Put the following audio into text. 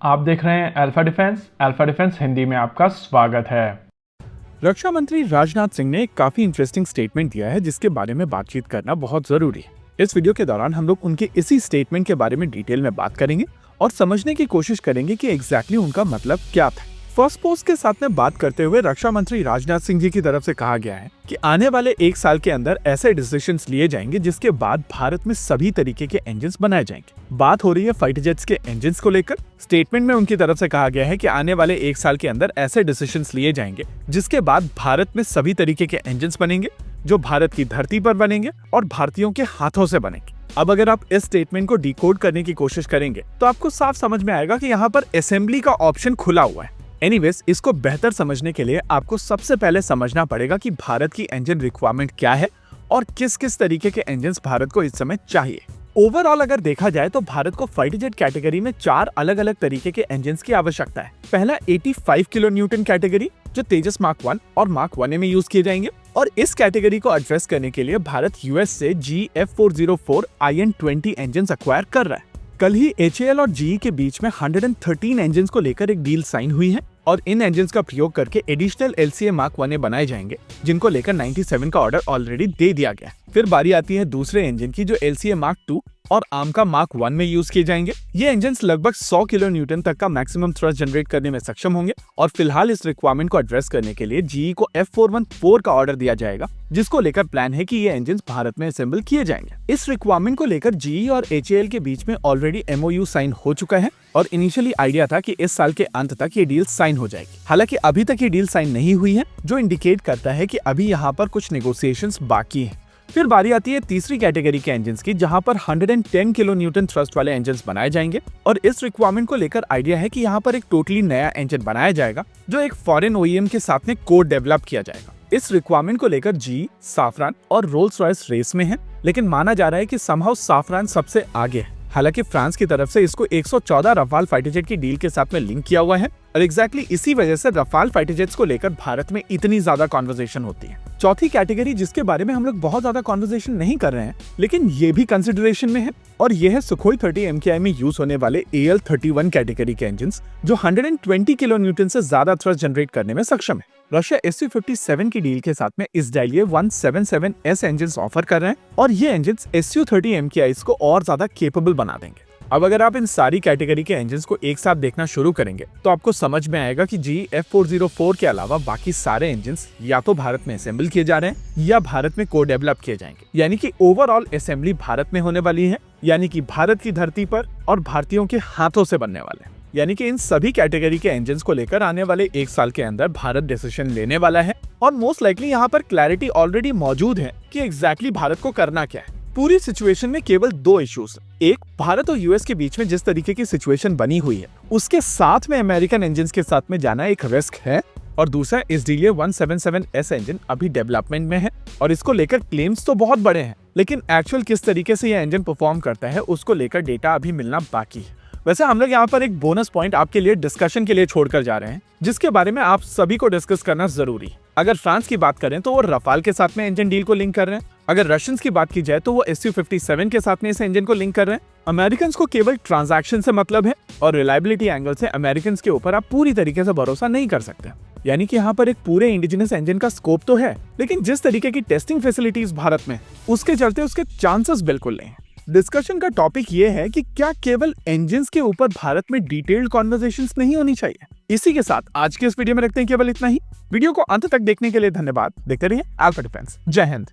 आप देख रहे हैं अल्फा डिफेंस हिंदी में आपका स्वागत है। रक्षा मंत्री राजनाथ सिंह ने एक काफी इंटरेस्टिंग स्टेटमेंट दिया है जिसके बारे में बातचीत करना बहुत जरूरी है। इस वीडियो के दौरान हम लोग उनके इसी स्टेटमेंट के बारे में डिटेल में बात करेंगे और समझने की कोशिश करेंगे कि एग्जैक्टली उनका मतलब क्या था। फर्स्ट पोस्ट के साथ में बात करते हुए रक्षा मंत्री राजनाथ सिंह जी की तरफ से कहा गया है कि आने वाले एक साल के अंदर ऐसे डिसीजंस लिए जाएंगे जिसके बाद भारत में सभी तरीके के इंजन्स बनाए जाएंगे। बात हो रही है फाइटर जेट्स के इंजन्स को लेकर। स्टेटमेंट में उनकी तरफ से कहा गया है कि आने वाले एक साल के अंदर ऐसे डिसीजंस लिए जाएंगे जिसके बाद भारत में सभी तरीके के इंजन्स बनेंगे जो भारत की धरती पर बनेंगे और भारतीयों के हाथों से बनेंगे। अब अगर आप इस स्टेटमेंट को डिकोड करने की कोशिश करेंगे तो आपको साफ समझ में आएगा कि यहाँ पर असेंबली का ऑप्शन खुला हुआ है। एनीवेज, इसको बेहतर समझने के लिए आपको सबसे पहले समझना पड़ेगा कि भारत की इंजन रिक्वायरमेंट क्या है और किस किस तरीके के इंजन्स भारत को इस समय चाहिए। ओवरऑल अगर देखा जाए तो भारत को फाइटर जेट कैटेगरी में 4 अलग अलग तरीके के इंजन्स की आवश्यकता है। पहला 85 किलो न्यूटन कैटेगरी जो तेजस मार्क 1 और मार्क 1A में यूज किए जाएंगे और इस कैटेगरी को एड्रेस करने के लिए भारत यूएस से GF404 IN-20 इंजन्स एक्वायर कर रहा है। कल ही HAL और GE के बीच में 113 इंजन्स को लेकर एक डील साइन हुई है और इन इंजन्स का प्रयोग करके एडिशनल LCA मार्क 1A बनाए जाएंगे जिनको लेकर 97 का ऑर्डर ऑलरेडी दे दिया गया। फिर बारी आती है दूसरे इंजन की जो LCA मार्क 2 और आर्म का मार्क 1 में यूज किए जाएंगे। ये इंजन्स लगभग 100 किलो न्यूटन तक का मैक्सिमम थ्रस्ट जनरेट करने में सक्षम होंगे और फिलहाल इस रिक्वायरमेंट को एड्रेस करने के लिए GE को F414 का ऑर्डर दिया जाएगा जिसको लेकर प्लान है कि ये इंजन्स भारत में असेंबल किए जाएंगे। इस रिक्वायरमेंट को लेकर GE और HAL के बीच में ऑलरेडी MOU साइन हो चुका है और इनिशियली आइडिया था कि इस साल के अंत तक ये डील साइन हो जाएगी। हालांकि अभी तक ये डील साइन नहीं हुई है जो इंडिकेट करता है कि अभी यहाँ पर कुछ नेगोशिएशंस बाकी हैं। फिर बारी आती है तीसरी कैटेगरी के इंजन्स की जहां पर 110 किलो न्यूटन थ्रस्ट वाले इंजन्स बनाए जाएंगे और इस रिक्वायरमेंट को लेकर आइडिया है कि यहाँ पर एक टोटली नया इंजन बनाया जाएगा जो एक फॉरेन OEM के साथ में कोड डेवलप किया जाएगा। इस रिक्वायरमेंट को लेकर GE, साफरान और रोल्स रॉयस रेस में है, लेकिन माना जा रहा है कि समहाउ साफरान सबसे आगे है। हालांकि फ्रांस की तरफ से इसको 114 रफाल फाइटर जेट की डील के साथ में लिंक किया हुआ है और एग्जैक्टली इसी वजह से रफाल फाइटर जेट्स को लेकर भारत में इतनी ज्यादा कॉन्वर्सेशन होती है। चौथी कैटेगरी जिसके बारे में हम लोग बहुत ज्यादा कॉन्वर्सेशन नहीं कर रहे हैं लेकिन ये भी कंसिडरेशन में है और ये है सुखोई 30 MKI में यूज होने वाले AL-31 कैटेगरी के इंजन्स जो 120 किलो न्यूटन से ज्यादा थ्रस्ट जनरेट करने में सक्षम है। रशिया Su-57 की डील के साथ में इस डायलिए 177S इंजन्स ऑफर कर रहे हैं और ये इंजन्स Su-30 MKIs को और ज्यादा केपेबल बना देंगे। अब अगर आप इन सारी कैटेगरी के इंजन्स को एक साथ देखना शुरू करेंगे तो आपको समझ में आएगा कि GE F404 के अलावा बाकी सारे इंजन्स या तो भारत में असेंबल किए जा रहे हैं या भारत में को डेवलप किए जाएंगे, यानी कि ओवरऑल असेंबली भारत में होने वाली है, यानी कि भारत की धरती पर और भारतीयों के हाथों से बनने वाले हैं। यानी कि इन सभी कैटेगरी के इंजन्स को लेकर आने वाले एक साल के अंदर भारत डिसीजन लेने वाला है और मोस्ट लाइकली यहाँ पर क्लैरिटी ऑलरेडी मौजूद है कि एग्जैक्टली भारत को करना क्या है। पूरी सिचुएशन में केवल 2 इश्यूज हैं। एक, भारत और यूएस के बीच में जिस तरीके की सिचुएशन बनी हुई है उसके साथ में अमेरिकन इंजन्स के साथ में जाना एक रिस्क है और दूसरा, इस डीलिए 177S इंजन अभी डेवलपमेंट में है और इसको लेकर क्लेम्स तो बहुत बड़े हैं लेकिन एक्चुअल किस तरीके से यह इंजन परफॉर्म करता है उसको लेकर डेटा अभी मिलना बाकी है। वैसे हम लोग यहाँ पर एक बोनस पॉइंट आपके लिए डिस्कशन के लिए छोड़कर जा रहे हैं जिसके बारे में आप सभी को डिस्कस करना जरूरी है। अगर फ्रांस की बात करें तो वो रफाल के साथ में इंजन डील को लिंक कर रहे हैं। अगर रशियंस की बात की जाए तो वो Su-57 के साथ में इस इंजन को लिंक कर रहे हैं। अमेरिकन को केवल ट्रांजैक्शन से मतलब है और रिलायबिलिटी एंगल से अमेरिकन के ऊपर आप पूरी तरीके से भरोसा नहीं कर सकते। यानी कि यहाँ पर एक पूरे इंडिजिनस इंजन का स्कोप तो है लेकिन जिस तरीके की टेस्टिंग फैसिलिटीज भारत में उसके चलते उसके चांसेस बिल्कुल नहीं है। डिस्कशन का टॉपिक ये है कि क्या केवल इंजन्स के ऊपर भारत में डिटेल्ड कॉन्वर्सेशंस नहीं होनी चाहिए। इसी के साथ आज के इस वीडियो में रखते हैं केवल इतना ही। वीडियो को अंत तक देखने के लिए धन्यवाद। देखते रहिए अल्फा डिफेंस। जय हिंद।